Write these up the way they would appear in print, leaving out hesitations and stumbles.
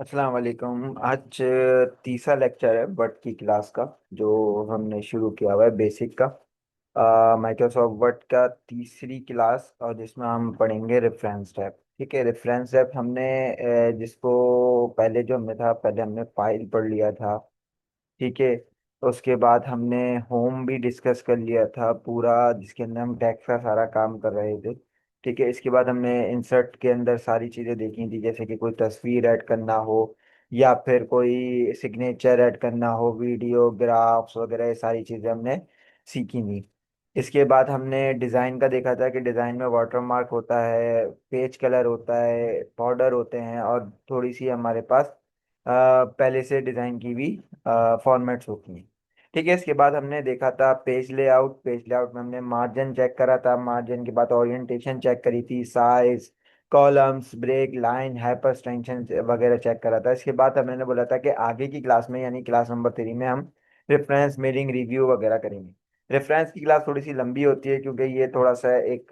अस्सलाम वालेकुम। आज तीसरा लेक्चर है वर्ड की क्लास का, जो हमने शुरू किया हुआ है बेसिक का माइक्रोसॉफ्ट वर्ड का तीसरी क्लास, और जिसमें हम पढ़ेंगे रेफरेंस टैब। ठीक है, रेफरेंस टैब हमने जिसको पहले जो हमने था, पहले हमने फाइल पढ़ लिया था। ठीक है, तो उसके बाद हमने होम भी डिस्कस कर लिया था पूरा, जिसके अंदर हम टैक्स का सारा काम कर रहे थे। ठीक है, इसके बाद हमने इंसर्ट के अंदर सारी चीज़ें देखी थी, जैसे कि कोई तस्वीर ऐड करना हो या फिर कोई सिग्नेचर ऐड करना हो, वीडियो ग्राफ्स वगैरह, ये सारी चीज़ें हमने सीखी थी। इसके बाद हमने डिज़ाइन का देखा था कि डिज़ाइन में वाटरमार्क होता है, पेज कलर होता है, बॉर्डर होते हैं, और थोड़ी सी हमारे पास पहले से डिज़ाइन की भी फॉर्मेट्स होती हैं। ठीक है, इसके बाद हमने देखा था पेज लेआउट। पेज लेआउट में हमने मार्जिन चेक करा था, मार्जिन के बाद ओरिएंटेशन चेक करी थी, size, columns, break, line, hyper extension वगैरह चेक करा था। इसके बाद हमने बोला था कि आगे की क्लास में, यानी क्लास नंबर 3 में, हम रेफरेंस मीनिंग रिव्यू वगैरह करेंगे। रेफरेंस की क्लास थोड़ी सी लंबी होती है, क्योंकि ये थोड़ा सा एक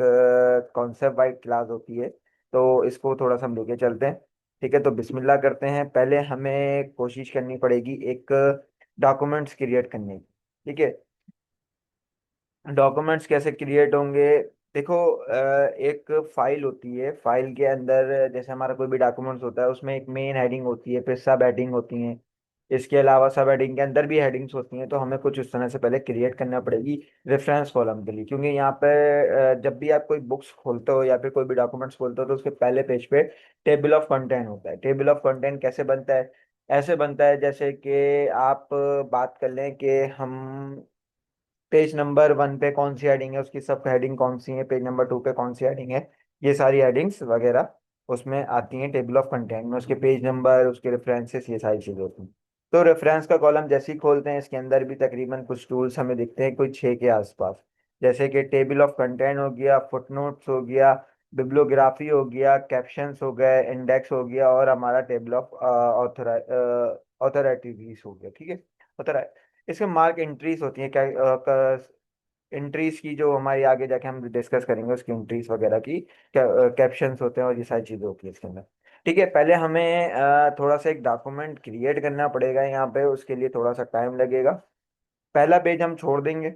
कॉन्सेप्ट वाइज क्लास होती है, तो इसको थोड़ा सा हम लेके चलते हैं। ठीक है, तो बिस्मिल्लाह करते हैं। पहले हमें कोशिश करनी पड़ेगी एक डॉक्यूमेंट्स क्रिएट करने की। ठीक है, डॉक्यूमेंट्स कैसे क्रिएट होंगे? देखो, एक फाइल होती है, फाइल के अंदर जैसे हमारा कोई भी डॉक्यूमेंट्स होता है, उसमें एक मेन हेडिंग होती है, फिर सब हेडिंग होती हैं। इसके अलावा सब हेडिंग के अंदर भी हेडिंग्स होती हैं, तो हमें कुछ उस तरह से पहले क्रिएट करना पड़ेगी रेफरेंस कॉलम के लिए। क्योंकि यहाँ पे जब भी आप कोई बुक्स खोलते हो या फिर कोई भी डॉक्यूमेंट्स खोलते हो, तो उसके पहले पेज पे टेबल ऑफ कंटेंट होता है। टेबल ऑफ कंटेंट कैसे बनता है? ऐसे बनता है जैसे कि आप बात कर लें कि हम पेज नंबर 1 पे कौन सी हेडिंग है, उसकी सब हेडिंग कौन सी है, पेज नंबर 2 पे कौन सी हेडिंग है, ये सारी हेडिंग्स वगैरह उसमें आती हैं टेबल ऑफ कंटेंट में। उसके पेज नंबर, उसके रेफरेंसेस, ये सारी चीज़ें होती हैं। तो रेफरेंस का कॉलम जैसे ही खोलते हैं, इसके अंदर भी तकरीबन कुछ टूल्स हमें दिखते हैं, कोई 6 के आसपास। जैसे कि टेबल ऑफ कंटेंट हो गया, फुटनोट्स हो गया, बिब्लियोग्राफी हो गया, कैप्शंस हो गए, इंडेक्स हो गया, और हमारा टेबल ऑफ ऑथोरिटीज हो गया। ठीक है, इसमें मार्क एंट्रीज होती हैं, क्या एंट्रीज की, जो हमारी आगे जाके हम डिस्कस करेंगे उसकी एंट्रीज वगैरह की, कैप्शंस होते हैं, और ये सारी चीजें होती है इसके अंदर। ठीक है, पहले हमें थोड़ा सा एक डॉक्यूमेंट क्रिएट करना पड़ेगा यहाँ पे, उसके लिए थोड़ा सा टाइम लगेगा। पहला पेज हम छोड़ देंगे।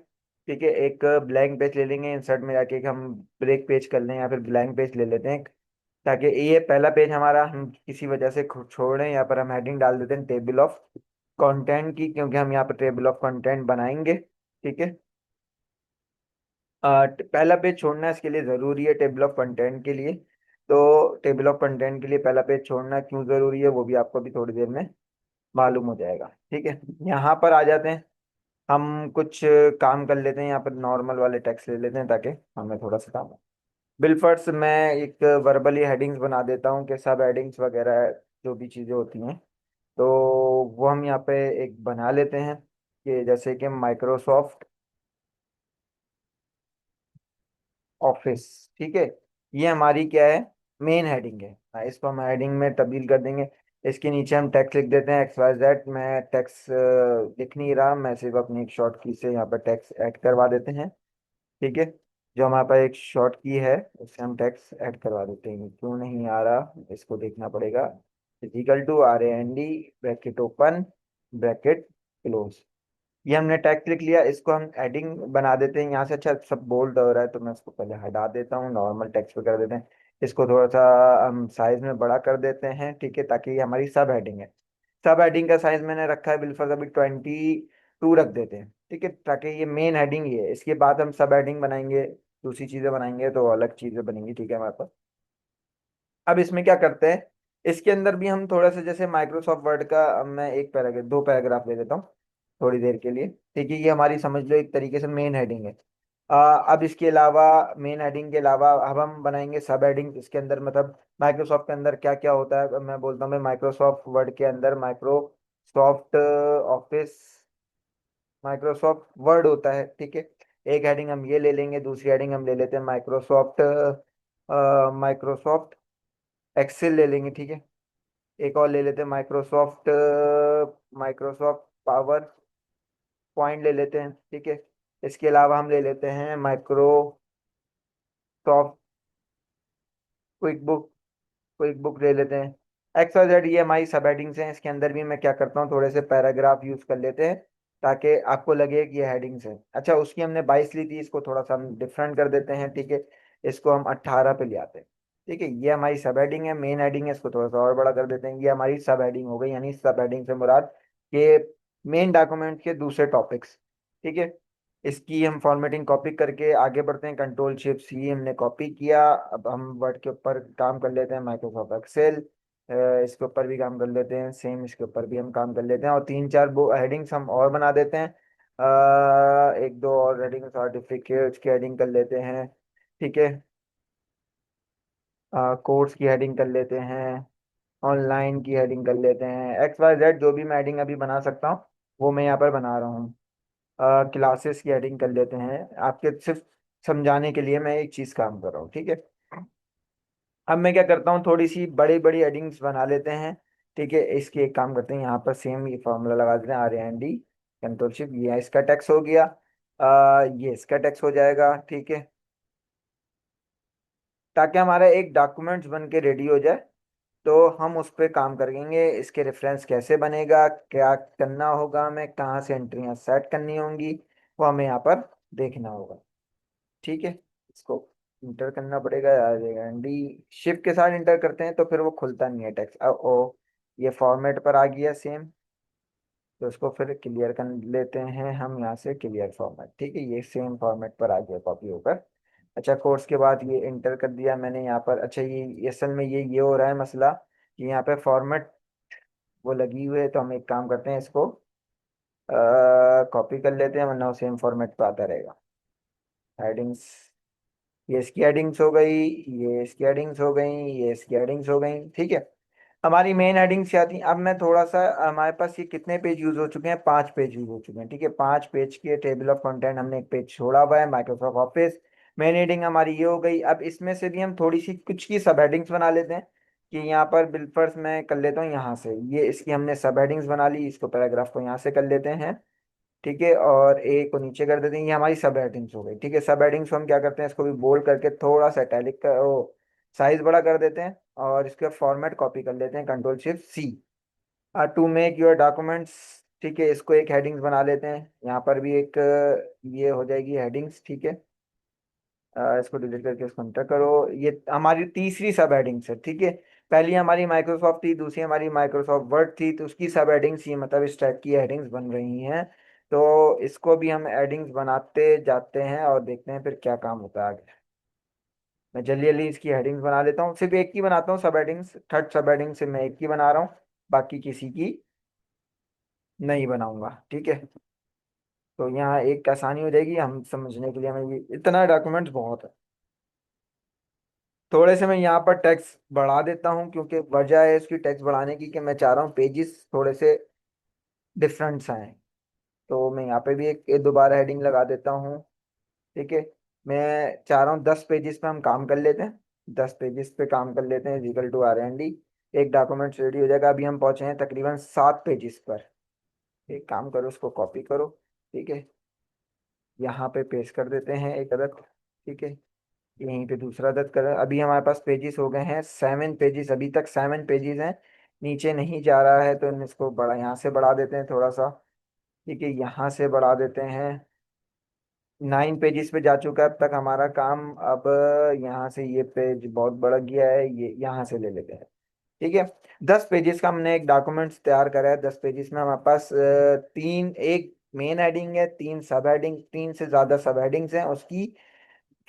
ठीक है, एक ब्लैंक पेज ले लेंगे, इंसर्ट में जाके एक हम ब्रेक पेज कर लें या फिर ब्लैंक पेज ले लेते हैं, ताकि ये पहला पेज हमारा हम किसी वजह से छोड़ रहे हैं। यहाँ पर हम हेडिंग डाल देते हैं टेबल ऑफ कंटेंट की, क्योंकि हम यहाँ पर टेबल ऑफ कंटेंट बनाएंगे। ठीक है, पहला पेज छोड़ना इसके लिए ज़रूरी है, टेबल ऑफ कंटेंट के लिए। तो टेबल ऑफ कंटेंट के लिए पहला पेज छोड़ना क्यों ज़रूरी है, वो भी आपको अभी थोड़ी देर में मालूम हो जाएगा। ठीक है, यहाँ पर आ जाते हैं। हम कुछ काम कर लेते हैं, यहाँ पर नॉर्मल वाले टेक्स्ट ले लेते हैं, ताकि हमें थोड़ा सा काम हो। बिलफर्स मैं एक वर्बली हेडिंग्स बना देता हूँ, कि सब हेडिंग्स वगैरह जो भी चीज़ें होती हैं, तो वो हम यहाँ पे एक बना लेते हैं, कि जैसे कि माइक्रोसॉफ्ट ऑफिस। ठीक है, ये हमारी क्या है, मेन हेडिंग है। इसको हम हेडिंग में तब्दील कर देंगे। इसके नीचे हम टेक्स्ट लिख देते हैं XYZ। मैं टेक्स्ट लिख नहीं रहा, मैं सिर्फ अपनी एक शॉर्ट की से यहाँ पर टेक्स्ट ऐड करवा देते हैं। ठीक है, जो हमारे पास एक शॉर्ट की है, उससे हम टेक्स्ट ऐड करवा देते हैं। क्यों नहीं आ रहा, इसको देखना पड़ेगा। Equal to RAND, bracket open, bracket close. ये हमने टेक्स्ट लिख लिया, इसको हम एडिंग बना देते हैं यहाँ से। अच्छा, सब बोल्ड हो रहा है, तो मैं इसको पहले हटा देता हूँ, नॉर्मल टेक्स्ट पे कर देते हैं। इसको थोड़ा सा हम साइज में बड़ा कर देते हैं। ठीक है, ताकि ये हमारी सब हेडिंग है। सब हेडिंग का साइज मैंने रखा है बिल्कुल, अभी 22 रख देते हैं। ठीक है, ताकि ये मेन हेडिंग ही है। इसके बाद हम सब हेडिंग बनाएंगे, दूसरी चीजें बनाएंगे, तो अलग चीजें बनेंगी। ठीक है हमारे पास। अब इसमें क्या करते हैं, इसके अंदर भी हम थोड़ा सा, जैसे माइक्रोसॉफ्ट वर्ड का, अब मैं एक पैराग्राफ, 2 पैराग्राफ ले लेता हूँ थोड़ी देर के लिए। ठीक है, ये हमारी समझ लो एक तरीके से मेन हेडिंग है। अब इसके अलावा, मेन हेडिंग के अलावा, अब हम बनाएंगे सब हेडिंग इसके अंदर। मतलब माइक्रोसॉफ्ट के अंदर क्या क्या होता है, अब मैं बोलता हूँ, मैं माइक्रोसॉफ्ट वर्ड के अंदर माइक्रोसॉफ्ट ऑफिस, माइक्रोसॉफ्ट वर्ड होता है। ठीक है, एक हेडिंग हम ये ले लेंगे, दूसरी हेडिंग हम ले लेते हैं माइक्रोसॉफ्ट माइक्रोसॉफ्ट एक्सेल ले लेंगे। ठीक है, एक और ले लेते हैं माइक्रोसॉफ्ट माइक्रोसॉफ्ट पावर पॉइंट ले लेते हैं। ठीक है, इसके अलावा हम ले लेते हैं Microsoft quick book, quick book ले लेते हैं। एक्स वाई जेड ये हमारी सब हेडिंग्स हैं। इसके अंदर भी मैं क्या करता हूँ, थोड़े से पैराग्राफ यूज कर लेते हैं ताकि आपको लगे कि ये हेडिंग्स है। अच्छा, उसकी हमने 22 ली थी, इसको थोड़ा सा हम डिफरेंट कर देते हैं, ठीक है। इसको हम 18 पे ले आते हैं, ठीक है। ये हमारी सब हेडिंग है, मेन हेडिंग है, इसको थोड़ा सा और बड़ा कर देते हैं। ये हमारी सब हेडिंग हो गई, यानी सब हेडिंग से मुराद के मेन डॉक्यूमेंट के दूसरे टॉपिक्स, ठीक है। इसकी हम फॉर्मेटिंग कॉपी करके आगे बढ़ते हैं। कंट्रोल शिफ्ट सी हमने कॉपी किया। अब हम वर्ड के ऊपर काम कर लेते हैं, माइक्रोसॉफ्ट एक्सेल। इसके ऊपर भी काम कर लेते हैं, सेम इसके ऊपर भी हम काम कर लेते हैं, और तीन चार वो हेडिंग्स हम और बना देते हैं। एक दो और हेडिंग, सर्टिफिकेट्स की हेडिंग कर लेते हैं, ठीक है। कोर्स की हेडिंग कर लेते हैं, ऑनलाइन की हेडिंग कर लेते हैं, एक्स वाई जेड जो भी मैं हेडिंग अभी बना सकता हूँ वो मैं यहाँ पर बना रहा हूँ। क्लासेस की हेडिंग कर लेते हैं। आपके सिर्फ समझाने के लिए मैं एक चीज़ काम कर रहा हूँ, ठीक है। अब मैं क्या करता हूँ, थोड़ी सी बड़ी बड़ी हेडिंग्स बना लेते हैं, ठीक है। इसके एक काम करते हैं, यहाँ पर सेम ये फॉर्मूला लगा देते हैं, R&D कंट्रोल शिफ्ट, ये इसका टेक्स्ट हो गया। ये इसका टेक्स्ट हो जाएगा, ठीक है, ताकि हमारा एक डॉक्यूमेंट्स बन के रेडी हो जाए। तो हम उस पर काम करेंगे, इसके रेफरेंस कैसे बनेगा, क्या करना होगा, हमें कहाँ से एंट्रियाँ सेट करनी होंगी, वो हमें यहाँ पर देखना होगा, ठीक है। इसको इंटर करना पड़ेगा, आ जाएगा एनडी। शिफ्ट के साथ इंटर करते हैं तो फिर वो खुलता नहीं है टेक्स्ट। अब ओ, ये फॉर्मेट पर आ गया सेम, तो इसको फिर क्लियर कर लेते हैं हम यहाँ से, क्लियर फॉर्मेट, ठीक है। ये सेम फॉर्मेट पर आ गया कॉपी होकर। अच्छा, कोर्स के बाद ये इंटर कर दिया मैंने यहाँ पर। अच्छा, ये असल में ये हो रहा है मसला कि यहाँ पे फॉर्मेट वो लगी हुई है, तो हम एक काम करते हैं, इसको कॉपी कर लेते हैं, वरना वो सेम फॉर्मेट पे आता रहेगा। हेडिंग्स, ये इसकी हेडिंग्स हो गई, ये इसकी हेडिंग्स हो गई, ये इसकी हेडिंग्स हो गई, ठीक है। हमारी मेन हेडिंग्स क्या थी, अब मैं थोड़ा सा, हमारे पास ये कितने पेज यूज हो चुके हैं, 5 पेज यूज हो चुके हैं, ठीक है। 5 पेज के टेबल ऑफ कंटेंट हमने एक पेज छोड़ा हुआ है, माइक्रोसॉफ्ट ऑफिस। मेन हेडिंग हमारी ये हो गई। अब इसमें से भी हम थोड़ी सी कुछ की सब हेडिंग्स बना लेते हैं, कि यहाँ पर बिल फर्स्ट मैं कर लेता हूँ यहाँ से, ये इसकी हमने सब हेडिंग्स बना ली, इसको पैराग्राफ को यहाँ से कर लेते हैं, ठीक है। और ए को नीचे कर देते हैं, ये हमारी सब हेडिंग्स हो गई, ठीक है। सब हेडिंग्स को हम क्या करते हैं, इसको भी बोल्ड करके थोड़ा सा इटैलिक का वो साइज बड़ा कर देते हैं, और इसका फॉर्मेट कॉपी कर लेते हैं, control shift C. To make your documents, ठीक है, इसको एक हेडिंग्स बना लेते हैं, यहाँ पर भी एक ये हो जाएगी हेडिंग्स, ठीक है। इसको डिलीट करके इसको एंटर करो। ये हमारी तीसरी सब हेडिंग्स है, ठीक है। पहली हमारी माइक्रोसॉफ्ट थी, दूसरी हमारी माइक्रोसॉफ्ट वर्ड थी, तो उसकी सब हेडिंग्स ये मतलब इस टाइप की हेडिंग्स बन रही हैं। तो इसको भी हम हेडिंग्स बनाते जाते हैं और देखते हैं फिर क्या काम होता है आगे। मैं जल्दी जल्दी इसकी हेडिंग्स बना लेता हूँ, सिर्फ एक की बनाता हूँ सब हेडिंग्स, थर्ड सब हेडिंग से मैं एक की बना रहा हूँ, बाकी किसी की नहीं बनाऊंगा, ठीक है। तो यहाँ एक आसानी हो जाएगी हम समझने के लिए, हमें ये इतना डॉक्यूमेंट्स बहुत है। थोड़े से मैं यहाँ पर टेक्स्ट बढ़ा देता हूँ, क्योंकि वजह है इसकी टेक्स्ट बढ़ाने की कि मैं चाह रहा हूँ पेजेस थोड़े से डिफरेंट आए। तो मैं यहाँ पे भी एक दोबारा हेडिंग लगा देता हूँ, ठीक है। मैं चाह रहा हूँ 10 पेजेस पे हम काम कर लेते हैं, 10 पेजेस पे काम कर लेते हैं, इक्वल टू R&D। एक डॉक्यूमेंट रेडी हो जाएगा। अभी हम पहुंचे हैं तकरीबन 7 पेजेस पर। एक काम करो, उसको कॉपी करो, ठीक है, यहाँ पे पेस्ट कर देते हैं एक अदद, ठीक है। यहीं पे दूसरा दर्ज कर, अभी हमारे पास पेजेस हो गए हैं 7 पेजेस, अभी तक 7 पेजेस हैं, नीचे नहीं जा रहा है, तो इसको बड़ा यहाँ से बढ़ा देते हैं थोड़ा सा, ठीक है। यहाँ से बढ़ा देते हैं, 9 पेजेस पे जा चुका है अब तक हमारा काम। अब यहाँ से ये पेज बहुत बढ़ गया है, ये यहाँ से ले लेते हैं, ठीक है। 10 पेजेस का हमने एक डॉक्यूमेंट्स तैयार करा है। 10 पेजेस में हमारे पास तीन, एक मेन हेडिंग है, तीन सब हेडिंग, तीन से ज्यादा सब हेडिंग्स हैं उसकी।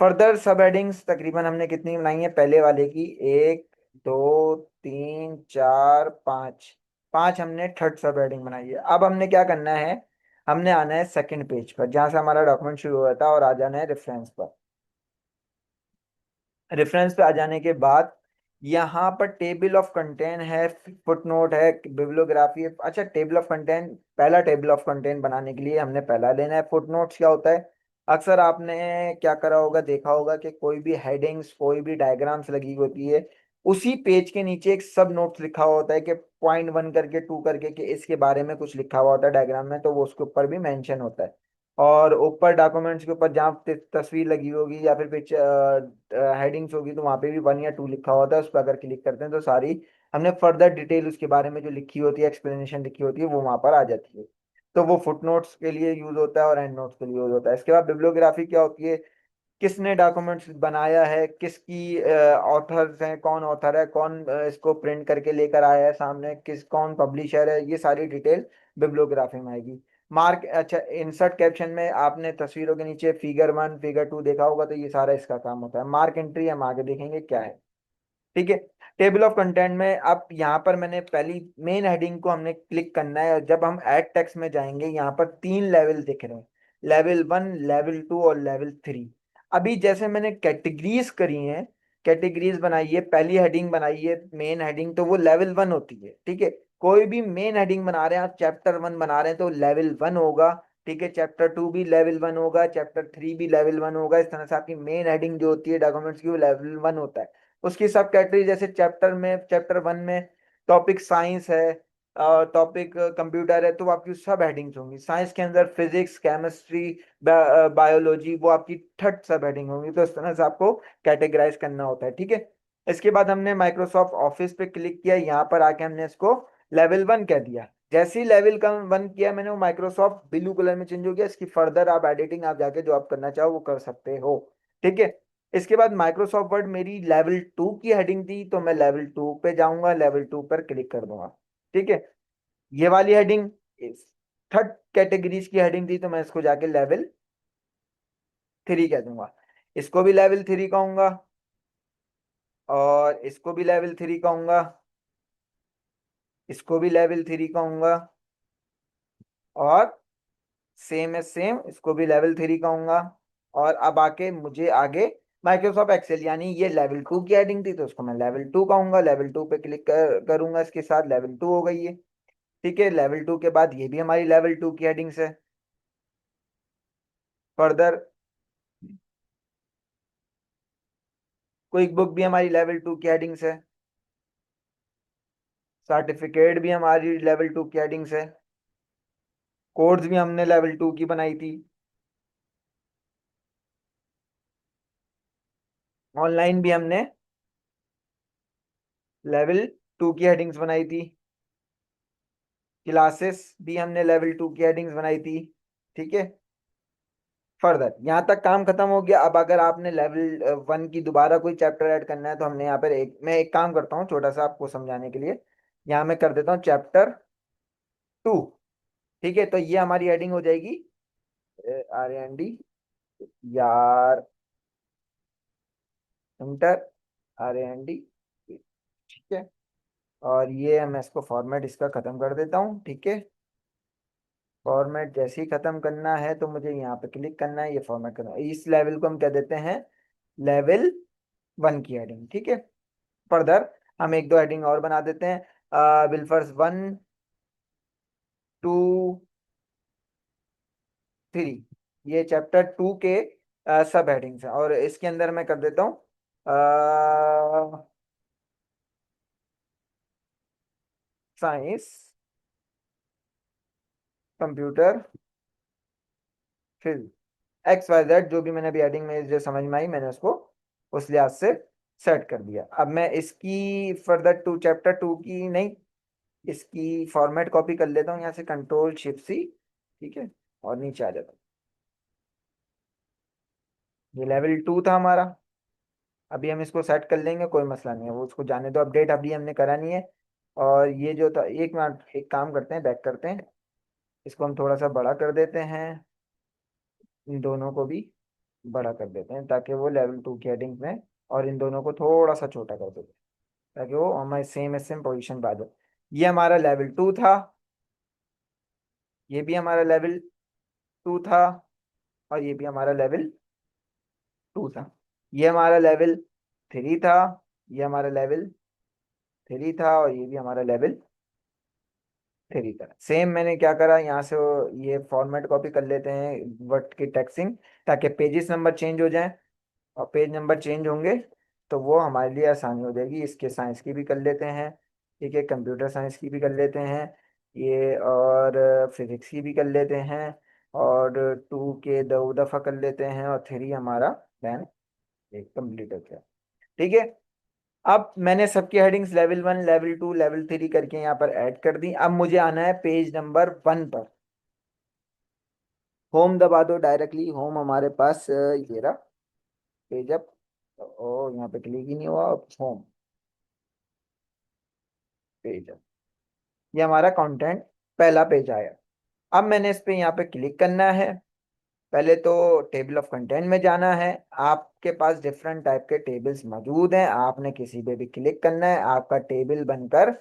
फर्दर सब हेडिंग्स तकरीबन हमने कितनी बनाई है, पहले वाले की एक, दो, तीन, चार, पाँच, पांच हमने थर्ड सब हेडिंग बनाई है। अब हमने क्या करना है, हमने आना है सेकंड पेज पर, जहां से हमारा डॉक्यूमेंट शुरू हुआ था, और आ जाना है रेफरेंस पर। रेफरेंस पे आ जाने के बाद यहाँ पर टेबल ऑफ कंटेंट है, फुटनोट है, बिब्लियोग्राफी है। अच्छा, टेबल ऑफ कंटेंट, पहला टेबल ऑफ कंटेंट बनाने के लिए हमने पहला लेना है। फुटनोट्स क्या होता है, अक्सर आपने क्या करा होगा, देखा होगा कि कोई भी हेडिंग्स, कोई भी डायग्राम्स लगी होती है, उसी पेज के नीचे एक सब नोट्स लिखा हुआ होता है, कि पॉइंट 1 करके 2 करके, कि इसके बारे में कुछ लिखा हुआ होता है डायग्राम में, तो वो उसके ऊपर भी मेंशन होता है। और ऊपर डॉक्यूमेंट्स के ऊपर जहाँ तस्वीर लगी होगी या फिर हेडिंग्स होगी, तो वहाँ पे भी 1 या 2 लिखा होता है। उस पर अगर क्लिक करते हैं तो सारी हमने फर्दर डिटेल उसके बारे में जो लिखी होती है, एक्सप्लेनेशन लिखी होती है, वो वहाँ पर आ जाती है। तो वो फुट नोट्स के लिए यूज होता है और एंड नोट्स के लिए यूज होता है। इसके बाद बिब्लियोग्राफी क्या होती है, किसने डॉक्यूमेंट्स बनाया है, किसकी ऑथर्स हैं, कौन ऑथर है, कौन इसको प्रिंट करके लेकर आया है सामने, कौन पब्लिशर है, ये सारी डिटेल बिब्लियोग्राफी में आएगी। मार्क, अच्छा, इंसर्ट कैप्शन में आपने तस्वीरों के नीचे फिगर 1 फिगर 2 देखा होगा, तो ये सारा इसका काम होता है। मार्क एंट्री हम आगे देखेंगे क्या है। ठीक है। टेबल ऑफ कंटेंट में अब यहाँ पर मैंने पहली मेन हेडिंग को हमने क्लिक करना है, और जब हम ऐड टेक्स्ट में जाएंगे यहाँ पर 3 लेवल दिख रहे हैं, लेवल 1, लेवल 2 और लेवल 3। अभी जैसे मैंने कैटेगरीज करी हैं, कैटेगरीज बनाई है, पहली हेडिंग बनाई है मेन हेडिंग, तो वो लेवल 1 होती है। ठीक है। कोई भी मेन हेडिंग बना रहे हैं आप, चैप्टर 1 बना रहे हैं तो लेवल 1 होगा। ठीक है। चैप्टर 2 भी लेवल 1 होगा, चैप्टर 3 भी लेवल 1 होगा। इस तरह से आपकी मेन हेडिंग जो होती है डॉक्यूमेंट्स की, वो लेवल 1 होता है। उसकी सब कैटेगरी, जैसे चैप्टर 1 में टॉपिक साइंस है, टॉपिक कंप्यूटर है, तो वो आपकी सब हेडिंग्स होंगी। साइंस के अंदर फिजिक्स, केमिस्ट्री, बायोलॉजी, वो आपकी थर्ड सब हेडिंग होंगी। तो इस तरह से आपको कैटेगराइज करना होता है। ठीक है। इसके बाद हमने माइक्रोसॉफ्ट ऑफिस पे क्लिक किया, यहाँ पर आके हमने इसको लेवल 1 कह दिया। जैसे ही लेवल 1 किया मैंने, वो माइक्रोसॉफ्ट ब्लू कलर में चेंज हो गया। इसकी फर्दर आप एडिटिंग आप जाके जो आप करना चाहो वो कर सकते हो। ठीक है। इसके बाद माइक्रोसॉफ्ट वर्ड मेरी लेवल 2 की हेडिंग थी, तो मैं लेवल 2 पे जाऊंगा, लेवल 2 पर क्लिक कर दूंगा। ठीक है। ये वाली हेडिंग थर्ड कैटेगरीज की हेडिंग थी, तो मैं इसको जाके लेवल 3 कह दूंगा। इसको भी लेवल 3 कहूंगा, और इसको भी लेवल 3 कहूंगा, इसको भी लेवल 3 कहूंगा, और सेम है सेम, इसको भी लेवल 3 कहूंगा। और अब आके मुझे आगे माइक्रोसॉफ्ट एक्सेल, यानी ये लेवल 2 की हेडिंग थी, तो उसको मैं लेवल 2 कहूंगा। लेवल 2 पे क्लिक करूंगा, इसके साथ लेवल 2 हो गई है। ठीक है। लेवल 2 के बाद ये भी हमारी लेवल 2 की हेडिंग्स है। फर्दर क्विक बुक भी हमारी लेवल 2 की हेडिंग्स है। सर्टिफिकेट भी हमारी लेवल 2 की हेडिंग्स है। कोड्स भी हमने लेवल 2 की बनाई थी। ऑनलाइन भी हमने लेवल 2 की हेडिंग्स बनाई थी। क्लासेस भी हमने लेवल 2 की हेडिंग्स बनाई थी। ठीक है। फर्दर यहाँ तक काम खत्म हो गया। अब अगर आपने लेवल 1 की दोबारा कोई चैप्टर ऐड करना है, तो हमने यहाँ पर मैं एक काम करता हूँ छोटा सा आपको समझाने के लिए। यहाँ मैं कर देता हूँ चैप्टर 2। ठीक है। तो ये हमारी हेडिंग हो जाएगी R&D, यार, इंटर, R&D। ठीक है। और ये मैं इसको फॉर्मेट इसका खत्म कर देता हूँ। ठीक है। फॉर्मेट जैसे ही खत्म करना है तो मुझे यहाँ पे क्लिक करना है, ये फॉर्मेट करना है। इस लेवल को हम क्या देते हैं, लेवल 1 की हेडिंग। ठीक है। फर्दर हम एक दो हेडिंग और बना देते हैं, विल्फर्स 1, 2, 3। ये चैप्टर 2 के सब हेडिंग्स हैं, और इसके अंदर मैं कर देता हूँ साइंस, कंप्यूटर, फिर XYZ, जो भी मैंने अभी हेडिंग में जो समझ में आई मैंने उसको उस लिहाज से सेट कर दिया। अब मैं इसकी फर्दर चैप्टर 2 की नहीं, इसकी फॉर्मेट कॉपी कर लेता हूँ यहाँ से, Ctrl+Shift+C। ठीक है। और नीचे आ जाता हूँ। ये लेवल 2 था हमारा। अभी हम इसको सेट कर लेंगे, कोई मसला नहीं है, वो उसको जाने दो, अपडेट अभी हमने करा नहीं है। और ये जो था, एक मिनट, एक काम करते हैं, बैक करते हैं, इसको हम थोड़ा सा बड़ा कर देते हैं। इन दोनों को भी बड़ा कर देते हैं, ताकि वो लेवल 2 की हेडिंग में, और इन दोनों को थोड़ा सा छोटा कर देते हैं, ताकि वो हमारे सेम सेम पोजीशन पे आ जाए। ये हमारा लेवल 2 था, ये भी हमारा लेवल 2 था, और ये भी हमारा लेवल 2 था। ये हमारा लेवल 3 था, ये हमारा लेवल 3 था, और ये भी हमारा लेवल 3 था। सेम मैंने क्या करा यहाँ से, ये फॉर्मेट कॉपी कर लेते हैं वर्ड की टेक्सिंग, ताकि पेजेस नंबर चेंज हो जाए। और पेज नंबर चेंज होंगे तो वो हमारे लिए आसानी हो जाएगी। इसके साइंस की भी कर लेते हैं। ठीक है। कंप्यूटर साइंस की भी कर लेते हैं ये, और फिजिक्स की भी कर लेते हैं, और टू के दो दफा कर लेते हैं और थ्री हमारा प्लान एक कंप्लीट हो गया। ठीक है। अब मैंने सबकी headings level one level two level three करके यहाँ पर ऐड कर दी। अब मुझे आना है पेज नंबर वन पर। होम दबा दो डायरेक्टली। होम हमारे पास ये रहा पेज अप। ओ यहाँ पे क्लिक ही नहीं हुआ। होम पेज अप, ये हमारा कंटेंट पहला पेज आया। अब मैंने इस पे यहाँ पे क्लिक करना है। पहले तो टेबल ऑफ कंटेंट में जाना है। आपके पास डिफरेंट टाइप के टेबल्स मौजूद हैं, आपने किसी पे भी क्लिक करना है, आपका टेबल बनकर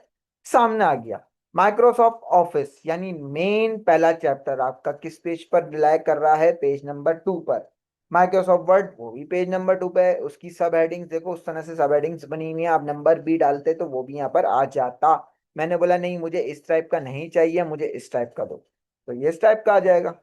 सामने आ गया। माइक्रोसॉफ्ट ऑफिस यानी मेन पहला चैप्टर आपका किस पेज पर रिलाय कर रहा है? पेज नंबर टू पर। माइक्रोसॉफ्ट वर्ड वो भी पेज नंबर टू पे है। उसकी सब हेडिंग्स देखो, उस तरह से सब हेडिंग्स बनी हुई है। आप नंबर भी डालते तो वो भी यहाँ पर आ जाता। मैंने बोला नहीं, मुझे इस टाइप का नहीं चाहिए, मुझे इस टाइप का दो, तो ये इस टाइप का आ जाएगा।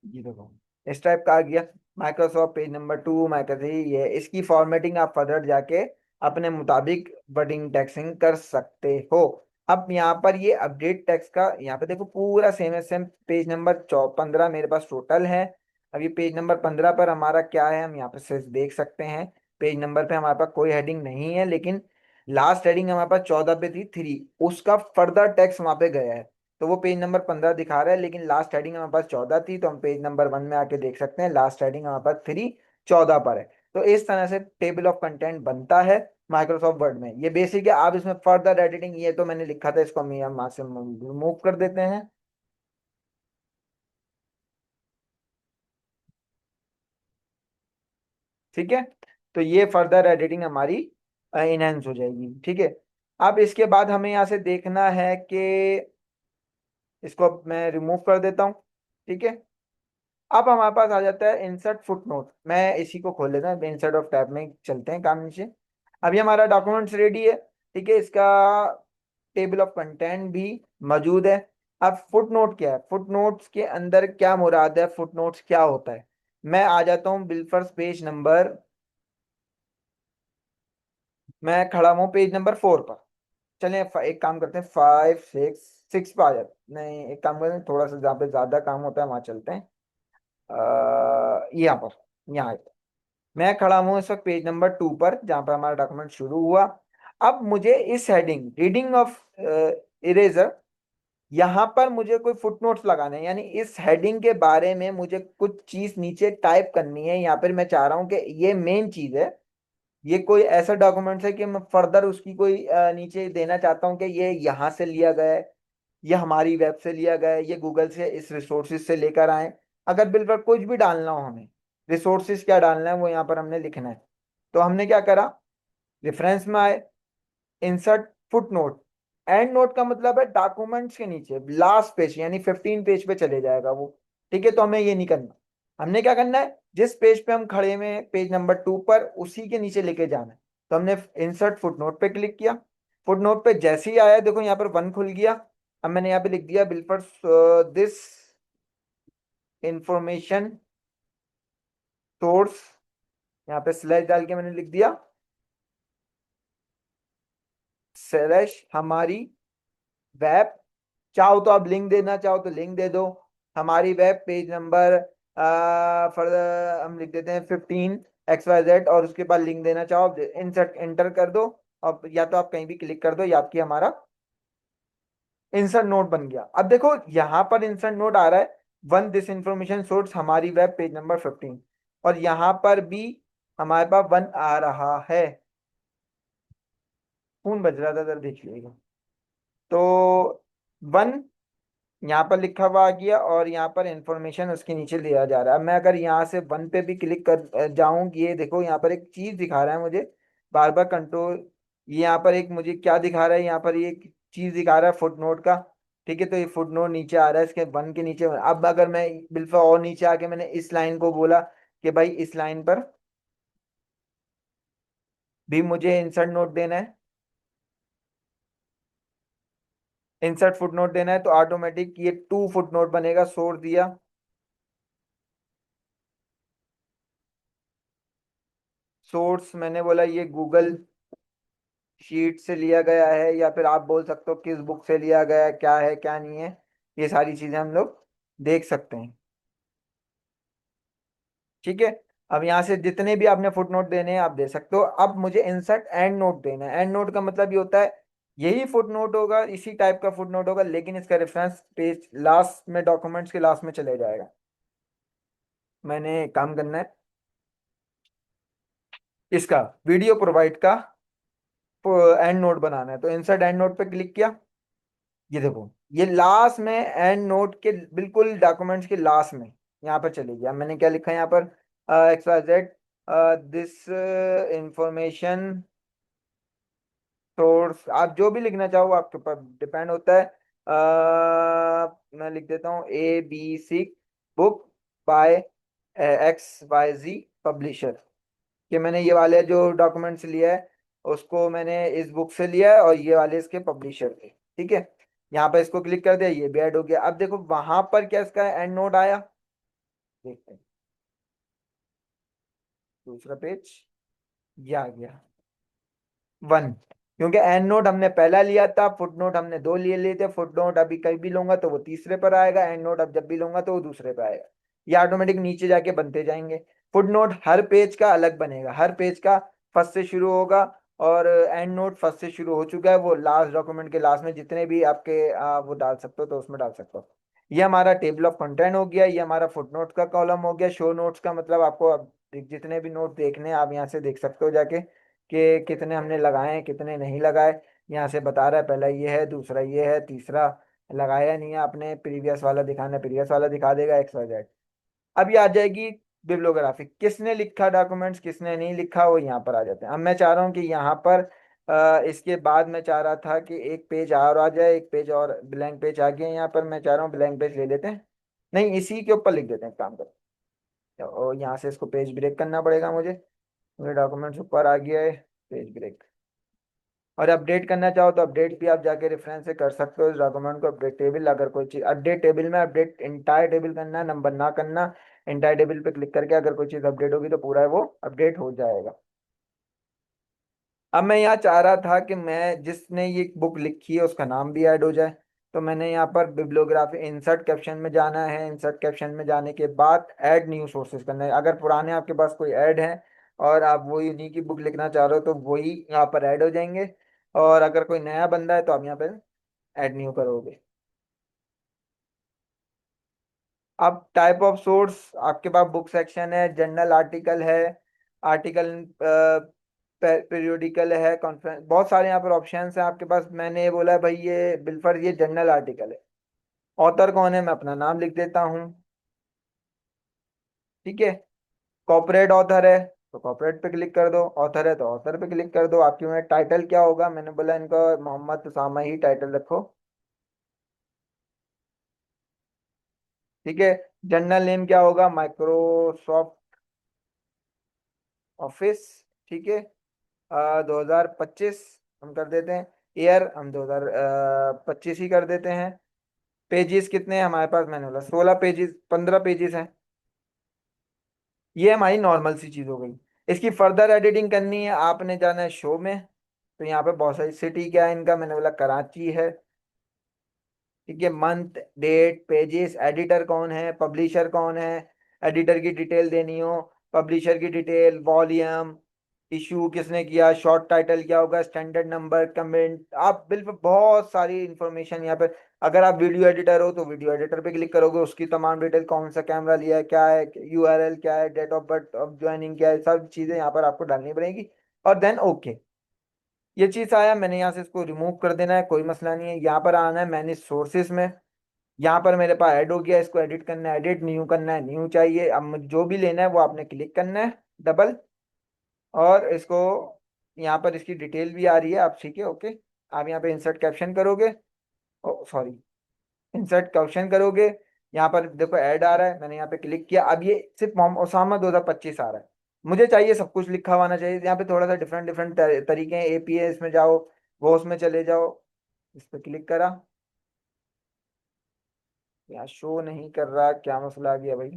जी देखो, इस टाइप का आ गया। Microsoft page number two Microsoft, ये इसकी फॉर्मेटिंग आप फर्दर जाके अपने मुताबिक वर्डिंग टेक्सिंग कर सकते हो। अब यहाँ पर ये अपडेट टेक्स्ट का यहाँ पे देखो पूरा सेम है सेम। पेज नंबर 15 मेरे पास टोटल है। अब ये पेज नंबर 15 पर हमारा क्या है, हम यहाँ पे सिर्फ देख सकते हैं। पेज नंबर पे हमारे पास कोई हेडिंग नहीं है, लेकिन लास्ट हेडिंग हमारे पास 14 पे थी, थ्री। उसका फर्दर टेक्स्ट वहां पे गया है। तो वो पेज नंबर 15 दिखा रहा है, लेकिन लास्ट हेडिंग हमारे पास 14 थी, तो हम पेज नंबर वन में आके देख सकते हैं लास्ट हेडिंग हमारे पास थ्री 14 पर है। तो इस तरह से टेबल ऑफ कंटेंट बनता है माइक्रोसॉफ्ट वर्ड में। ये बेसिक है। आप इसमें फर्दर एडिटिंग, ये तो मैंने लिखा था, इसको हम यहाँ से रिमूव कर देते हैं। ठीक है। तो ये फर्दर एडिटिंग हमारी इनहेंस हो जाएगी। ठीक है। अब इसके बाद हमें यहाँ से देखना है कि इसको अब मैं रिमूव कर देता हूँ। ठीक है। अब हमारे पास आ जाता है इंसर्ट फुटनोट। मैं इसी को खोल लेता हूँ, इंसर्ट ऑफ टैब में चलते हैं काम नीचे। अभी हमारा डॉक्यूमेंट्स रेडी है। ठीक है। इसका टेबल ऑफ कंटेंट भी मौजूद है। अब फुटनोट क्या है, फुटनोट्स के अंदर क्या मुराद है, फुटनोट्स क्या होता है? मैं आ जाता हूँ बिलफर्स पेज नंबर, मैं खड़ा हूँ पेज नंबर फोर पर। चलिए एक काम करते हैं, फाइव सिक्स सिक्स पे आ जाते, नहीं एक काम करते हैं, थोड़ा सा जहाँ पे ज्यादा काम होता है वहां चलते हैं। यहाँ पर, यहाँ आए। मैं खड़ा हूँ इस वक्त पेज नंबर टू पर, जहाँ पर हमारा डॉक्यूमेंट शुरू हुआ। अब मुझे इस हेडिंग रीडिंग ऑफ इरेजर, यहाँ पर मुझे कोई फुटनोट्स लगाने हैं, यानी इस हेडिंग के बारे में मुझे कुछ चीज नीचे टाइप करनी है। यहाँ पर मैं चाह रहा हूँ कि ये मेन चीज है, ये कोई ऐसा डॉक्यूमेंट है कि मैं फर्दर उसकी कोई नीचे देना चाहता हूँ कि ये यहाँ से लिया गया है, ये हमारी वेब से लिया गया है, ये गूगल से इस रिसोर्सेज से लेकर आए। अगर बिल पर कुछ भी डालना हो हमें, रिसोर्सेज क्या डालना है वो यहाँ पर हमने लिखना है। तो हमने क्या करा, रेफरेंस में आए, insert foot note. And note का मतलब है डॉक्यूमेंट्स के नीचे लास्ट पेज, यानी 15 पेज पे चले जाएगा वो। ठीक है। तो हमें ये नहीं करना। हमने क्या करना है, जिस पेज पे हम खड़े में पेज नंबर टू पर, उसी के नीचे लेके जाना है। तो हमने इंसर्ट फुट नोट पे क्लिक किया। फुट नोट पे जैसे ही आया देखो यहाँ पर वन खुल गया। अब मैंने यहाँ पे लिख दिया बिल्फर दिस इंफॉर्मेशन सोर्स, यहाँ पे स्लैश डाल के मैंने लिख दिया स्लैश हमारी वेब। चाहो तो आप लिंक देना चाहो तो लिंक दे दो। हमारी वेब पेज नंबर फॉर हम लिख देते हैं 15 XYZ, और उसके बाद लिंक देना चाहो इंसर्ट एंटर कर दो। और या तो आप कहीं भी क्लिक कर दो, या आपकी हमारा इंसर्ट नोट बन गया। अब देखो यहाँ पर इंसर्ट नोट आ रहा है, वन दिस इंफॉर्मेशन सोर्स हमारी वेब पेज नंबर 15। और यहाँ पर भी हमारे पास वन आ रहा है। कौन बज रहा था जरा देख लीजिएगा। तो वन यहाँ पर लिखा हुआ आ गया, और यहाँ पर इंफॉर्मेशन उसके नीचे दिया जा रहा है। मैं अगर यहाँ से वन पे भी क्लिक कर जाऊं, ये देखो यहाँ पर एक चीज दिखा रहा है मुझे बार बार कंट्रोल। ये यहाँ पर एक मुझे क्या दिखा रहा है, यहाँ पर ये एक चीज दिखा रहा है फुट नोट का। ठीक है। तो ये फुट नोट नीचे आ रहा है इसके वन के नीचे। अब अगर मैं बिल्कुल और नीचे आके मैंने इस लाइन को बोला कि भाई इस लाइन पर भी मुझे इंसर्ट नोट देना है, इंसर्ट फुट नोट देना है, तो ऑटोमेटिक ये टू फुट नोट बनेगा। सोर्स दिया, सोर्स मैंने बोला ये गूगल शीट से लिया गया है, या फिर आप बोल सकते हो किस बुक से लिया गया है, क्या है क्या नहीं है, ये सारी चीजें हम लोग देख सकते हैं। ठीक है। अब यहाँ से जितने भी आपने फुट नोट देने हैं आप दे सकते हो। अब मुझे इंसर्ट एंड नोट देना है। एंड नोट का मतलब ये होता है यही फुट नोट होगा, इसी टाइप का फुट नोट होगा, लेकिन इसका रेफरेंस पेज लास्ट में, डॉक्यूमेंट्स के लास्ट में चले जाएगा। मैंने एक काम करना है, इसका वीडियो प्रोवाइड का एंड नोट बनाना है, तो इंसर्ट एंड नोट पे क्लिक किया। ये देखो, ये लास्ट में एंड नोट के बिल्कुल डॉक्यूमेंट्स के लास्ट में यहाँ पर चले गया। मैंने क्या लिखा है यहाँ पर, X Y Z, this information source, आप जो भी लिखना चाहो आपके ऊपर डिपेंड होता है। मैं लिख देता हूँ A B C book by X Y Z publisher, कि मैंने ये वाले जो डॉक्यूमेंट्स लिया है उसको मैंने इस बुक से लिया है, और ये वाले इसके पब्लिशर थे। ठीक है। यहाँ पर इसको क्लिक कर दिया, ये भी ऐड हो गया। अब देखो वहां पर क्या इसका एंड नोट आया, देखते हैं। दूसरा पेज, ये आ गया वन, क्योंकि एंड नोट हमने पहला लिया था, फुट नोट हमने दो लिए लिए थे। फुट नोट अभी कहीं भी लूंगा तो वो तीसरे पर आएगा, एंड नोट अब जब भी लूंगा तो वो दूसरे पर आएगा। ये ऑटोमेटिक नीचे जाके बनते जाएंगे। फुट नोट हर पेज का अलग बनेगा, हर पेज का फर्स्ट से शुरू होगा, और एंड नोट फर्स्ट से शुरू हो चुका है, वो लास्ट डॉक्यूमेंट के लास्ट में जितने भी आपके वो डाल सकते हो तो उसमें डाल सकते हो। ये हमारा टेबल ऑफ कंटेंट हो गया, ये हमारा फुट नोट का कॉलम हो गया। शो नोट्स का मतलब आपको अब जितने भी नोट देखने हैं आप यहाँ से देख सकते हो जाके, कि कितने हमने लगाए हैं कितने नहीं लगाए। यहाँ से बता रहा है, पहला ये है, दूसरा ये है, तीसरा लगाया नहीं है आपने, प्रीवियस वाला दिखाना है, प्रीवियस वाला दिखा देगा, एक्स वाई जेड। अब ये आ जाएगी बिब्लियोग्राफी, किसने लिखा डॉक्यूमेंट्स किसने नहीं लिखा, वो यहाँ पर आ जाते हैं। अब मैं चाह रहा हूँ कि यहाँ पर इसके बाद मैं चाह रहा था कि एक पेज और आ जाए, एक पेज और ब्लैंक पेज आ गया यहाँ पर, मैं चाह रहा हूँ ब्लैंक पेज ले लेते हैं। नहीं, इसी के ऊपर लिख देते हैं, काम कर। और यहाँ से इसको पेज ब्रेक करना पड़ेगा मुझे, मेरे डॉक्यूमेंट्स ऊपर आ गया है। पेज ब्रेक, और अपडेट करना चाहो तो अपडेट भी आप जाके रेफरेंस से कर सकते हो इस डॉक्यूमेंट को। अपडेट टेबल, अगर कोई चीज अपडेट टेबल में अपडेट इंटायर टेबल करना है, नंबर ना करना। इंटायर टेबल पे क्लिक करके अगर कोई चीज अपडेट होगी तो पूरा वो अपडेट हो जाएगा। अब मैं यहाँ चाह रहा था कि मैं जिसने ये बुक लिखी है उसका नाम भी ऐड हो जाए, तो मैंने यहाँ पर बिब्लियोग्राफी इंसर्ट कैप्शन में जाना है। इंसर्ट कैप्शन में जाने के बाद ऐड न्यू सोर्सेज करना है। अगर पुराने आपके पास कोई ऐड है और आप वही उन्हीं की बुक लिखना चाह रहे हो तो वही यहाँ पर ऐड हो जाएंगे, और अगर कोई नया बंदा है तो आप यहाँ पर ऐड न्यू करोगे। अब टाइप ऑफ सोर्स, आपके पास बुक सेक्शन है, जर्नल आर्टिकल है, आर्टिकल पीरियोडिकल है, कॉन्फ्रेंस, बहुत सारे यहाँ पर ऑप्शंस हैं आपके पास। मैंने ये बोला है भाई ये बिलफर ये जर्नल आर्टिकल है। ऑथर कौन है, मैं अपना नाम लिख देता हूँ। ठीक है। कॉर्पोरेट ऑथर है तो कॉर्पोरेट पे क्लिक कर दो, ऑथर है तो ऑथर पे क्लिक कर दो। आपकी में टाइटल क्या होगा, मैंने बोला इनका मोहम्मद उसामा ही टाइटल रखो। ठीक है। जर्नल नेम क्या होगा, माइक्रोसॉफ्ट ऑफिस। ठीक है। 2025 हम कर देते हैं, ईयर हम 2025 ही कर देते हैं। पेजेस कितने हैं हमारे पास, मैंने बोला 16 पेजेस, 15 पेजेस हैं। ये हमारी नॉर्मल सी चीज हो गई। इसकी फर्दर एडिटिंग करनी है, आपने जाना है शो में, तो यहाँ पे बहुत सारी सिटी क्या है इनका, मैंने बोला कराची है। ठीक है। मंथ, डेट, पेजेस, एडिटर कौन है, पब्लिशर कौन है, एडिटर की डिटेल देनी हो, पब्लिशर की डिटेल, वॉल्यूम, इशू किसने किया, शॉर्ट टाइटल क्या होगा, स्टैंडर्ड नंबर, कमेंट, आप बिल्कुल बहुत सारी इंफॉर्मेशन यहाँ पर। अगर आप वीडियो एडिटर हो तो वीडियो एडिटर पे क्लिक करोगे, उसकी तमाम डिटेल, कौन सा कैमरा लिया है, क्या है, यूआरएल क्या है, date of birth of joining क्या है, सब चीजें यहाँ पर आपको डालनी पड़ेगी। और देन ओके, ये चीज आया, मैंने यहाँ से इसको रिमूव कर देना है, कोई मसला नहीं है। यहाँ पर आना है मैनेज सोर्सेस में, यहाँ पर मेरे पास ऐड हो गया, इसको एडिट करना है, एडिट न्यू करना है, न्यू चाहिए। अब जो भी लेना है वो आपने क्लिक करना है डबल, और इसको यहाँ पर इसकी डिटेल भी आ रही है आप, ठीक है ओके। आप यहाँ पे इंसर्ट कैप्शन करोगे, ओ सॉरी, इंसर्ट कैप्शन करोगे, यहाँ पर देखो ऐड आ रहा है, मैंने यहाँ पे क्लिक किया। अब ये सिर्फ मोहम्मद उसामा 2025 आ रहा है, मुझे चाहिए सब कुछ लिखा हुआ आना चाहिए। यहाँ पे थोड़ा सा डिफरेंट डिफरेंट तरीके हैं, एपीए इसमें जाओ, वो उसमें चले जाओ, इस पर क्लिक करा, यहाँ शो नहीं कर रहा, क्या मसला आ गया भाई।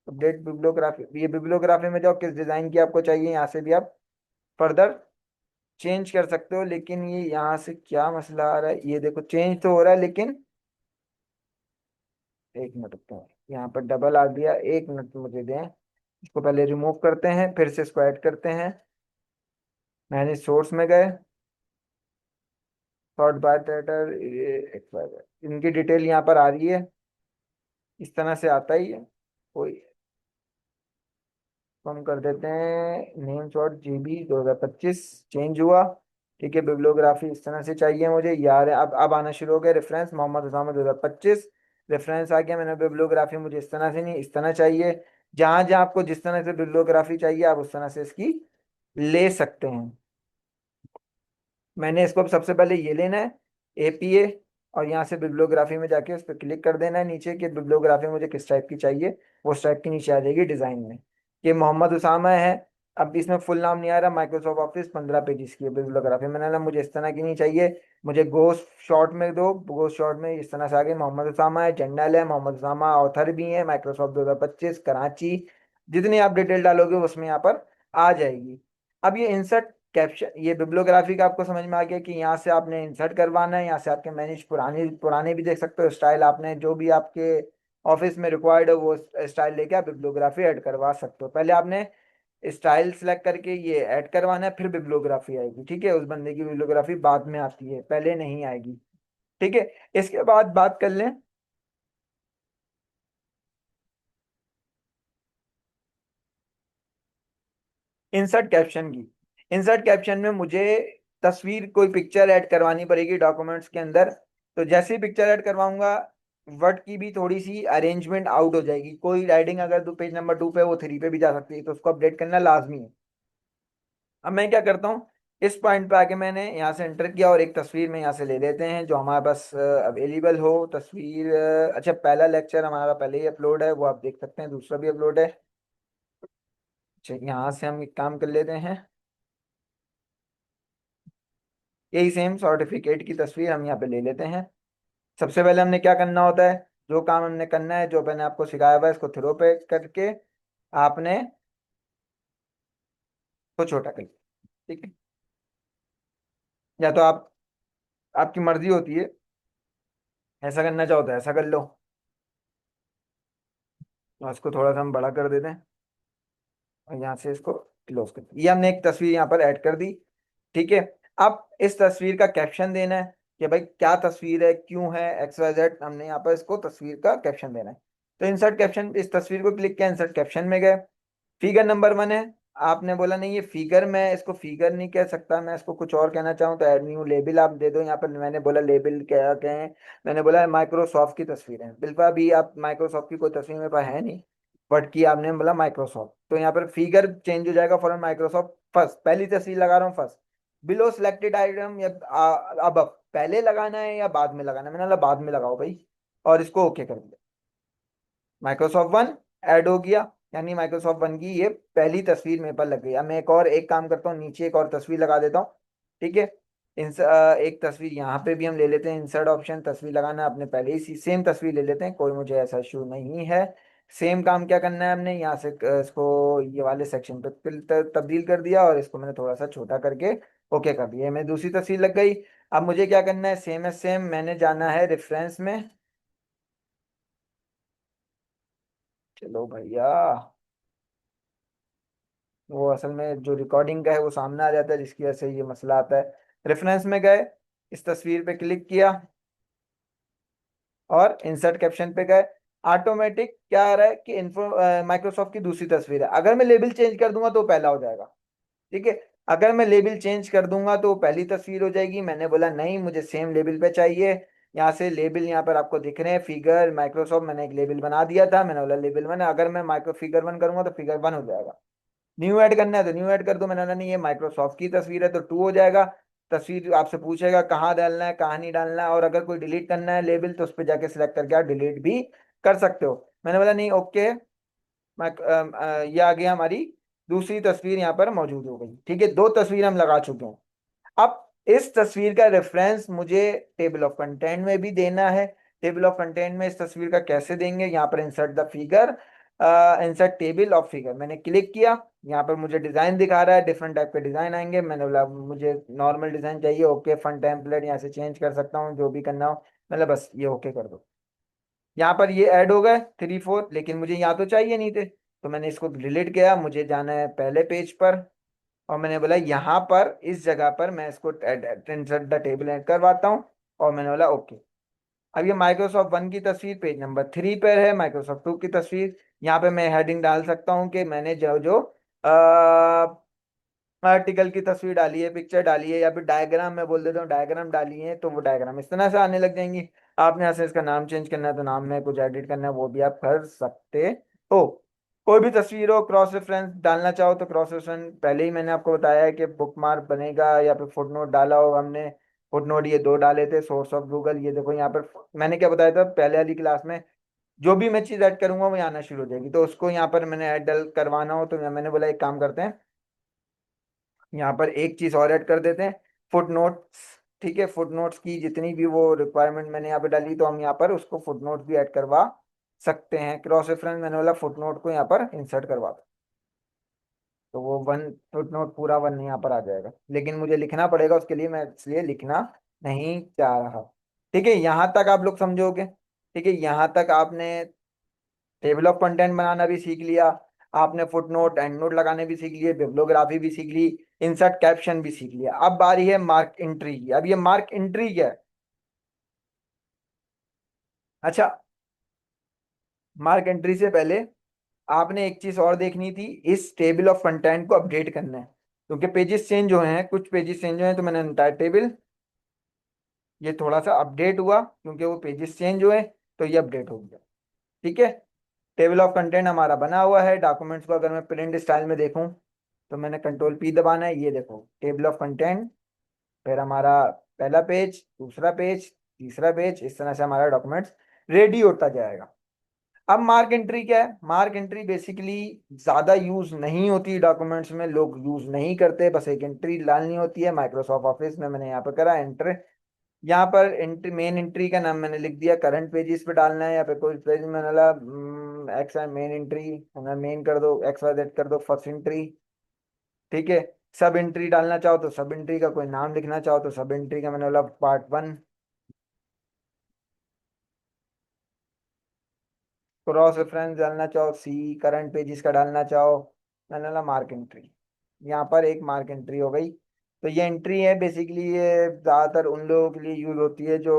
अपडेट बिब्लियोग्राफी, ये बिब्लियोग्राफी में जाओ, किस डिजाइन की आपको चाहिए, यहाँ से भी आप फर्दर चेंज कर सकते हो, लेकिन ये यहाँ से क्या मसला आ रहा है, ये देखो चेंज तो हो रहा है लेकिन, एक मिनट रुकते हैं, यहाँ पर डबल आ गया, एक मिनट मुझे दें। इसको पहले रिमूव करते हैं, फिर से इसको ऐड करते हैं। मैनेज सोर्स में गए, सॉर्ट बाय टाइटल, इनकी डिटेल यहाँ पर आ रही है, इस तरह से आता ही है कोई। तो हम कर देते हैं नेम शॉट जीबी 2025, चेंज हुआ। ठीक है, बिब्लियोग्राफी इस तरह से चाहिए मुझे यार, अब आना शुरू हो गया, रेफरेंस मोहम्मद उसामा 2025, रेफरेंस आ गया। मैंने बिब्लियोग्राफी मुझे इस तरह से नहीं, इस तरह चाहिए। जहां जहां आपको जिस तरह से बिब्लियोग्राफी चाहिए आप उस तरह से इसकी ले सकते हैं। मैंने इसको अब सबसे पहले ये लेना है, एपीए, और यहाँ से बिब्लियोग्राफी में जाके उस पर क्लिक कर देना है नीचे कि बिब्लियोग्राफी मुझे किस टाइप की चाहिए। वो उस टाइप की नीचे आ जाएगी डिजाइन में। ये मोहम्मद उसामा है। अब इसमें फुल नाम नहीं आ रहा, माइक्रोसॉफ्ट ऑफिस 15 पेजेस की है बिब्लियोग्राफी। मैंने बोला मुझे इस तरह की नहीं चाहिए, मुझे गोस्ट शॉर्ट में दो। गोस्ट शॉर्ट में इस तरह से आगे मोहम्मद उसामा है, जनरल है, मोहम्मद उसामा ऑथर भी है, माइक्रोसॉफ्ट 2025 कराची। जितनी आप डिटेल डालोगे उसमें यहाँ पर आ जाएगी। अब ये इंसर्ट कैप्शन, ये बिब्लियोग्राफी का आपको समझ में आ गया कि यहाँ से आपने इंसर्ट करवाना है। यहाँ से आपके मैनेज पुराने पुराने भी देख सकते हो स्टाइल, आपने जो भी आपके ऑफिस में रिक्वायर्ड है वो स्टाइल लेके आप बिब्लियोग्राफी ऐड करवा सकते हो। पहले आपने स्टाइल सेलेक्ट करके ये ऐड करवाना है, फिर बिब्लियोग्राफी आएगी। ठीक है, उस बंदे की बिब्लियोग्राफी बाद में आती है, पहले नहीं आएगी। ठीक है, इसके बाद बात कर लें इंसर्ट कैप्शन की। इंसर्ट कैप्शन में मुझे तस्वीर, कोई पिक्चर ऐड करवानी पड़ेगी डॉक्यूमेंट्स के अंदर। तो जैसे ही पिक्चर ऐड करवाऊंगा, वर्ड की भी थोड़ी सी अरेंजमेंट आउट हो जाएगी। कोई राइटिंग अगर दो पेज नंबर 2 पे, वो 3 पे भी जा सकती है, तो उसको अपडेट करना लाजमी है। अब मैं क्या करता हूँ, इस पॉइंट पे आके मैंने यहाँ से एंटर किया और एक तस्वीर में यहाँ से ले लेते हैं जो हमारे पास अवेलेबल हो तस्वीर। अच्छा, पहला लेक्चर हमारा पहले ही अपलोड है, वो आप देख सकते हैं, दूसरा भी अपलोड है। अच्छा, यहाँ से हम एक काम कर लेते हैं, यही सेम सर्टिफिकेट की तस्वीर हम यहाँ पे ले लेते हैं। सबसे पहले हमने क्या करना होता है, जो काम हमने करना है, जो मैंने आपको सिखाया हुआ है, इसको थ्रो पे करके आपने को छोटा कर लिया। ठीक है, या तो आप, आपकी मर्जी होती है, ऐसा करना चाहो तो ऐसा कर लो। और इसको थोड़ा सा हम बड़ा कर देते हैं, और यहाँ से इसको क्लोज कर दिया। ये हमने एक तस्वीर यहाँ पर ऐड कर दी। ठीक है, अब इस तस्वीर का कैप्शन देना है कि भाई क्या तस्वीर है, क्यों है, एक्स वाई जेड, हमने यहाँ पर इसको तस्वीर का कैप्शन देना है। तो इंसर्ट कैप्शन, इस तस्वीर को क्लिक किया, इंसर्ट कैप्शन में गए। फिगर नंबर 1 है, आपने बोला नहीं ये फिगर, मैं इसको फिगर नहीं कह सकता, मैं इसको कुछ और कहना चाहूँ तो ऐड न्यू लेबल आप दे दो। यहाँ पर मैंने बोला लेबल क्या कहें, मैंने बोला माइक्रोसॉफ्ट की तस्वीर है, बिल्कुल अभी आप माइक्रोसॉफ्ट की कोई तस्वीर मेरे पास है नहीं, बट की आपने बोला माइक्रोसॉफ्ट, तो यहाँ पर फिगर चेंज हो जाएगा फॉर माइक्रोसॉफ्ट फर्स्ट, पहली तस्वीर लगा रहा हूँ फर्स्ट। बिलो सिलेक्टेड आइटम या अब पहले लगाना है या बाद में लगाना है, मैंने बोला बाद में लगाओ भाई, और इसको ओके कर दिया। माइक्रोसॉफ्ट वन ऐड हो गया, यानी माइक्रोसॉफ्ट वन की ये पहली तस्वीर मेरे पर लग गई। अब मैं एक और एक काम करता हूँ, नीचे एक और तस्वीर लगा देता हूँ। ठीक है, एक तस्वीर यहाँ पे भी हम ले लेते हैं, इंसर्ट ऑप्शन, तस्वीर लगाना है, अपने पहले ही सेम तस्वीर ले लेते हैं, कोई मुझे ऐसा इशू नहीं है। सेम काम क्या करना है, हमने यहाँ से इसको ये वाले सेक्शन पे तब्दील कर दिया, और इसको मैंने थोड़ा सा छोटा करके ओके कर दिया, मैं दूसरी तस्वीर लग गई। अब मुझे क्या करना है, सेम है सेम, मैंने जाना है रेफरेंस में। चलो भैया, वो असल में जो रिकॉर्डिंग का है वो सामने आ जाता है, जिसकी वजह से ये मसला आता है। रेफरेंस में गए, इस तस्वीर पे क्लिक किया, और इंसर्ट कैप्शन पे गए। ऑटोमेटिक क्या आ रहा है कि इन्फो माइक्रोसॉफ्ट की दूसरी तस्वीर है, अगर मैं लेबल चेंज कर दूंगा तो वो पहला हो जाएगा। ठीक है, अगर मैं लेबल चेंज कर दूंगा तो वो पहली तस्वीर हो जाएगी। मैंने बोला नहीं, मुझे सेम लेबल पे चाहिए। यहाँ से लेबल यहाँ पर आपको दिख रहे हैं, फिगर माइक्रोसॉफ्ट, मैंने एक लेबल बना दिया था, मैंने बोला लेबल 1, अगर मैं माइक्रो फिगर 1 करूंगा तो फिगर 1 हो जाएगा। न्यू ऐड करना है तो न्यू ऐड कर दो, मैंने बोला नहीं ये माइक्रोसॉफ्ट की तस्वीर है तो 2 हो जाएगा। तस्वीर आपसे पूछेगा कहाँ डालना है कहाँ नहीं डालना है, और अगर कोई डिलीट करना है लेबल तो उस पर जाके सिलेक्ट करके आप डिलीट भी कर सकते हो। मैंने बोला नहीं, ओके। ये आ गया, हमारी दूसरी तस्वीर यहाँ पर मौजूद हो गई। ठीक है, 2 तस्वीर हम लगा चुके हैं। अब इस तस्वीर का रेफरेंस मुझे टेबल ऑफ कंटेंट में भी देना है। टेबल ऑफ कंटेंट में इस तस्वीर का कैसे देंगे, यहाँ पर insert the figure, insert table of figure, मैंने क्लिक किया। यहाँ पर मुझे डिजाइन दिखा रहा है, डिफरेंट टाइप के डिजाइन आएंगे। मैंने बोला मुझे नॉर्मल डिजाइन चाहिए, ओके, फन टेम्पलेट यहाँ से चेंज कर सकता हूँ, जो भी करना हो। मतलब बस ये ओके कर दो। यहाँ पर ये ऐड हो गए 3 4, लेकिन मुझे यहाँ तो चाहिए नहीं थे, तो मैंने इसको डिलीट किया। मुझे जाना है पहले पेज पर, और मैंने बोला यहाँ पर इस जगह पर मैं इसको इंसर्ट द टेबल ऐड करवाता हूँ, और मैंने बोला ओके। अब ये माइक्रोसॉफ्ट वन की तस्वीर पेज नंबर 3 पर है, माइक्रोसॉफ्ट टू की तस्वीर। यहाँ पे मैं हेडिंग डाल सकता हूँ कि मैंने जो जो आर्टिकल की तस्वीर डाली है, पिक्चर डाली है, या फिर डायग्राम में बोल देता हूँ डायग्राम डाली है, तो वो डायग्राम इस तरह से आने लग जाएंगी। आपने यहाँ से इसका नाम चेंज करना है तो नाम में कुछ एडिट करना है वो भी आप कर सकते हो। कोई भी तस्वीर हो, क्रॉस रेफरेंस डालना चाहो तो क्रॉस रेफरेंस पहले ही मैंने आपको बताया है कि बुकमार्क बनेगा, या फिर फुटनोट डाला हो हमने। फुटनोट ये 2 डाले थे, सोर्स ऑफ गूगल, ये देखो यहाँ पर मैंने क्या बताया था पहले वाली क्लास में, जो भी मैं चीज ऐड करूंगा वो यहाँ आना शुरू हो जाएगी। तो उसको यहाँ पर मैंने ऐड करवाना हो तो मैंने बोला एक काम करते हैं, यहाँ पर एक चीज और ऐड कर देते हैं, फुट नोट्स। ठीक है, फुट नोट्स की जितनी भी वो रिक्वायरमेंट मैंने यहाँ पे डाली, तो हम यहाँ पर उसको फुट नोट्स भी ऐड करवा सकते हैं। क्रॉस रेफरेंस मैंने बोला फुट नोट को यहाँ पर इंसर्ट करवा दो, तो वो वन फुट नोट पूरा वन यहाँ पर आ जाएगा। लेकिन मुझे लिखना पड़ेगा, उसके लिए मैं इसलिए लिखना नहीं चाह रहा। ठीक है, यहाँ तक आप लोग समझोगे? ठीक है, यहाँ तक आपने टेबल ऑफ कंटेंट बनाना भी सीख लिया, आपने फुट नोट एंड नोट लगाने भी सीख लिए, बिब्लियोग्राफी भी सीख ली, इंसर्ट कैप्शन भी सीख लिया। अब बारी है मार्क एंट्री की। अब ये मार्क एंट्री क्या है? अच्छा, मार्क एंट्री से पहले आपने एक चीज और देखनी थी, इस टेबल ऑफ कंटेंट को अपडेट करना है, क्योंकि पेजेस चेंज हुए हैं, कुछ पेजेस चेंज हुए हैं, तो मैंने एंटायर टेबल ये थोड़ा सा अपडेट हुआ, क्योंकि वो पेजेस चेंज हुए तो ये अपडेट हो गया। ठीक है, टेबल ऑफ कंटेंट हमारा बना हुआ है। डॉक्यूमेंट्स को अगर मैं प्रिंट स्टाइल में देखूं तो मैंने कंट्रोल पी दबाना है, ये देखो टेबल ऑफ कंटेंट, फिर हमारा पहला पेज, दूसरा पेज, तीसरा पेज, इस तरह से हमारा डॉक्यूमेंट्स रेडी होता जाएगा। अब मार्क एंट्री क्या है? मार्क एंट्री बेसिकली ज्यादा यूज नहीं होती डॉक्यूमेंट्स में, लोग यूज नहीं करते, बस एक एंट्री डालनी होती है। माइक्रोसॉफ्ट ऑफिस में मैंने यहाँ पर करा एंटर। यहाँ पर एंट्री, मेन एंट्री का नाम मैंने लिख दिया, करंट पेजेस पे डालना है, या फिर कोई पेज में डाला X Y main entry, main कर दो, एक्स वाई जेड कर दो फर्स्ट एंट्री। ठीक है, सब एंट्री डालना चाहो तो सब एंट्री का कोई नाम लिखना चाहो तो सब एंट्री का मैंने बोला पार्ट 1। क्रॉस रेफरेंस डालना चाहो सी, करंट पेजेस का डालना चाहो, मैंने बोला मार्क एंट्री। यहाँ पर एक मार्क एंट्री हो गई। तो ये एंट्री है बेसिकली, ये ज़्यादातर उन लोगों के लिए यूज होती है जो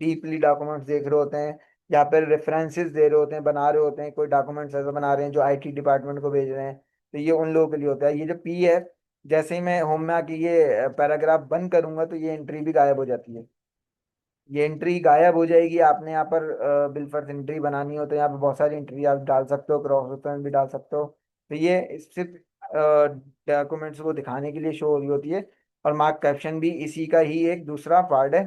डीपली डॉक्यूमेंट्स देख रहे होते हैं, या फिर रेफरेंसेस दे रहे होते हैं, बना रहे होते हैं, कोई डॉक्यूमेंट्स ऐसा बना रहे हैं जो आईटी डिपार्टमेंट को भेज रहे हैं, तो ये उन लोगों के लिए होता है। ये जो पी है, जैसे ही मैं होम में आके ये पैराग्राफ बंद करूंगा तो ये एंट्री भी गायब हो जाती है। ये एंट्री गायब हो जाएगी। आपने यहाँ पर बिल फर्स्ट एंट्री बनानी हो तो यहाँ पे बहुत सारी एंट्री आप डाल सकते हो, क्रॉस रेफरेंस भी डाल सकते हो। तो ये सिर्फ डॉक्यूमेंट्स को दिखाने के लिए शो हो रही होती है। और मार्क कैप्शन भी इसी का ही एक दूसरा पार्ट है।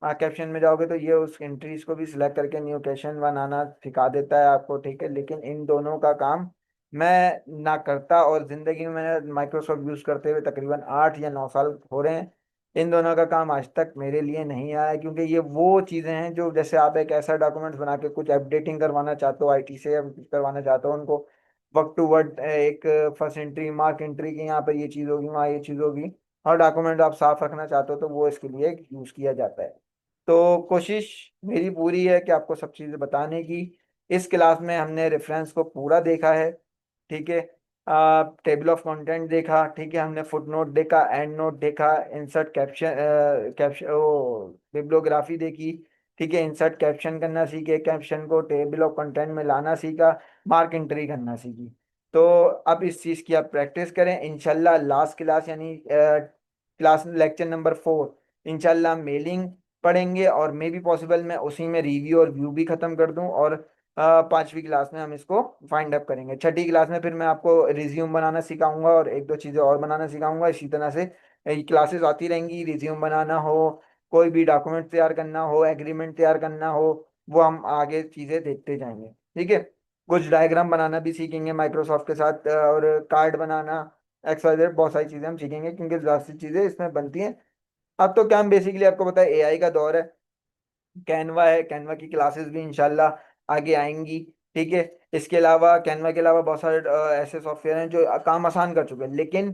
कैप्शन में जाओगे तो ये उस एंट्रीज को भी सिलेक्ट करके न्यू कैप्शन बनाना सिखा देता है आपको। ठीक है, लेकिन इन दोनों का काम मैं ना करता, और जिंदगी में मैंने माइक्रोसॉफ्ट यूज करते हुए तकरीबन 8 या 9 साल हो रहे हैं, इन दोनों का काम आज तक मेरे लिए नहीं आया है। क्योंकि ये वो चीजें हैं जो, जैसे आप एक ऐसा डॉक्यूमेंट्स बना के कुछ अपडेटिंग करवाना चाहते हो आईटी से, या कुछ करवाना चाहते हो उनको वर्ड टू वर्ड, एक फर्स्ट एंट्री मार्क एंट्री की यहाँ पर ये चीज होगी, वहाँ ये चीज होगी, और डॉक्यूमेंट आप साफ रखना चाहते हो, तो वो इसके लिए यूज किया जाता है। तो कोशिश मेरी पूरी है कि आपको सब चीज़ें बताने की। इस क्लास में हमने रेफरेंस को पूरा देखा है। ठीक है, टेबल ऑफ कंटेंट देखा, ठीक है, हमने फुट नोट देखा, एंड नोट देखा, इंसर्ट कैप्शन, कैप्शन ओ बिब्लियोग्राफी देखी। ठीक है, इंसर्ट कैप्शन करना सीखे, कैप्शन को टेबल ऑफ कंटेंट में लाना सीखा, मार्क एंट्री करना सीखी। तो अब इस चीज़ की आप प्रैक्टिस करें, इंशाल्लाह लास्ट क्लास यानी क्लास लेक्चर नंबर 4, इंशाल्लाह मेलिंग पढ़ेंगे, और मे भी पॉसिबल मैं उसी में रिव्यू और व्यू भी खत्म कर दूं, और 5वीं क्लास में हम इसको फाइंड अप करेंगे। छठी क्लास में फिर मैं आपको रिज्यूम बनाना सिखाऊंगा, और एक दो चीज़ें और बनाना सिखाऊंगा। इसी तरह से क्लासेस आती रहेंगी, रिज्यूम बनाना हो, कोई भी डॉक्यूमेंट तैयार करना हो, एग्रीमेंट तैयार करना हो, वो हम आगे चीज़ें देखते जाएंगे। ठीक है, कुछ डायग्राम बनाना भी सीखेंगे माइक्रोसॉफ्ट के साथ, और कार्ड बनाना, एक्सवाइजेड बहुत सारी चीज़ें हम सीखेंगे, क्योंकि ज़्यादा सी चीज़ें इसमें बनती हैं। अब तो क्या, हम बेसिकली आपको पता है एआई का दौर है, कैनवा है, कैनवा की क्लासेस भी इंशाल्लाह आगे आएंगी। ठीक है। इसके अलावा कैनवा के अलावा बहुत सारे ऐसे सॉफ्टवेयर हैं जो काम आसान कर चुके हैं, लेकिन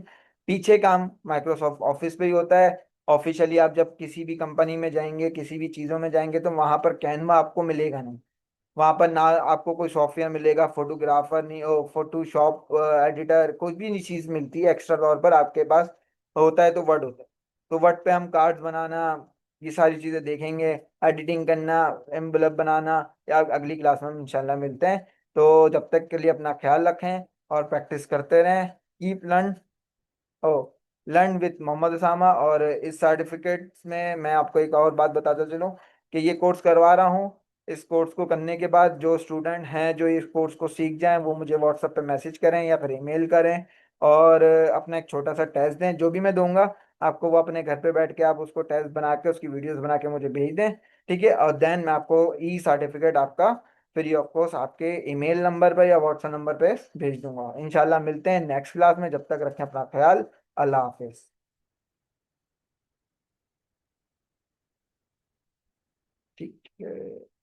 पीछे काम माइक्रोसॉफ्ट ऑफिस पे ही होता है। ऑफिशियली आप जब किसी भी कंपनी में जाएंगे, किसी भी चीज़ों में जाएंगे, तो वहां पर कैनवा आपको मिलेगा नहीं। वहां पर ना आपको कोई सॉफ्टवेयर मिलेगा, फोटोग्राफर नहीं, फोटोशॉप एडिटर, कोई भी नहीं चीज मिलती है एक्स्ट्रा तौर पर। आपके पास होता है तो वर्ड होता है। तो वर्ड पे हम कार्ड्स बनाना, ये सारी चीजें देखेंगे। एडिटिंग करना, एम्बलप बनाना, या अगली क्लास में हम इंशाल्लाह मिलते हैं। तो जब तक के लिए अपना ख्याल रखें और प्रैक्टिस करते रहें। Keep learn o learn with Mohammad Usama. और इस सर्टिफिकेट में मैं आपको एक और बात बताता चलूं कि ये कोर्स करवा रहा हूँ। इस कोर्स को करने के बाद जो स्टूडेंट हैं जो इस कोर्स को सीख जाएं, वो मुझे व्हाट्सएप पे मैसेज करें या फिर ईमेल करें, और अपना एक छोटा सा टेस्ट दें। जो भी मैं दूंगा आपको, वो अपने घर पे बैठ के आप उसको टेस्ट बना के, उसकी वीडियोस बना के मुझे भेज दें। ठीक है, और देन मैं आपको ई सर्टिफिकेट आपका फ्री ऑफ कॉस्ट आपके ईमेल नंबर पर या व्हाट्सएप नंबर पे भेज दूंगा। इंशाल्लाह मिलते हैं नेक्स्ट क्लास में। जब तक रखें अपना ख्याल। अल्लाह हाफिज। ठीक है।